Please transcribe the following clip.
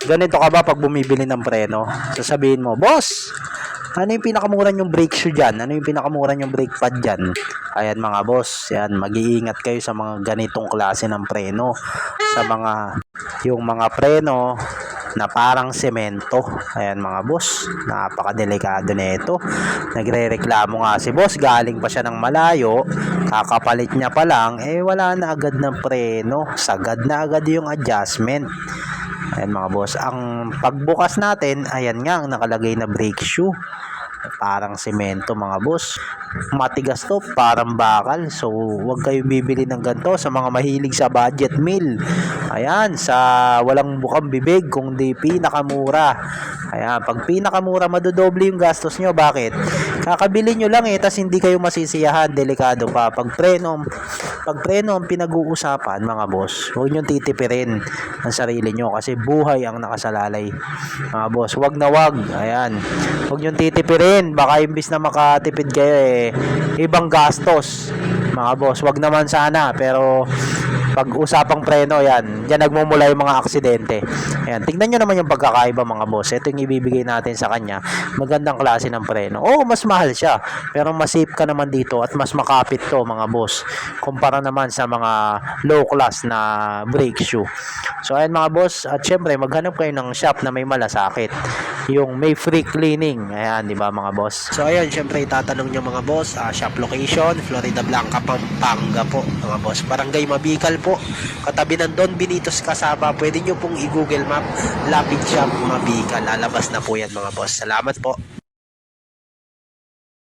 Ganito ka ba pag bumibili ng preno? Sasabihin mo, boss, ano yung pinakamura yung brake shoe dyan? Ano yung pinakamura yung brake pad dyan? Ayan mga boss, yan, mag-iingat kayo sa mga ganitong klase ng preno. Sa yung mga preno na parang semento. Ayan mga boss, napakadelikado na ito. Nagre-reklamo nga si boss, galing pa siya ng malayo, kakapalit niya pa lang, wala na agad ng preno. Sagad na agad yung adjustment. Ayan mga boss, ang pagbukas natin, ayan nga ang nakalagay na brake shoe. Parang semento mga boss. Matigas to, parang bakal. So, huwag kayong bibili ng ganito sa mga mahilig sa budget meal. Ayan, sa walang bukang bibig, kundi pinakamura. Ayan, pag pinakamura, madodoble yung gastos nyo. Bakit? Kakabili nyo lang tas hindi kayo masisiyahan. Delikado pa. Pag preno ang pinag-uusapan, mga boss, huwag nyo titipirin ang sarili nyo kasi buhay ang nakasalalay. Mga boss, huwag na huwag. Ayan, huwag nyo titipirin. Baka imbis na makatipid kayo, ibang gastos. Mga boss, wag naman sana, pero pag usapang preno, yan nagmumula yung mga aksidente. Ayan, tingnan nyo naman yung pagkakaiba mga boss. Ito yung ibibigay natin sa kanya, magandang klase ng preno. Mas mahal siya, pero mas safe ka naman dito at mas makapit to mga boss, kumpara naman sa mga low class na brake shoe. So ayan mga boss, at syempre maghanap kayo ng shop na may malasakit, yung may free cleaning. Ayan, di ba mga boss? So ayan, syempre itatanong nyo mga boss, shop location, Florida Blanca, Pampanga po mga boss. Barangay Mabikal po, katabi ng Don Benitos Kasaba. Pwede nyo pong i-google map, Lapid Shop Mabikal. Lalabas na po yan mga boss. Salamat po.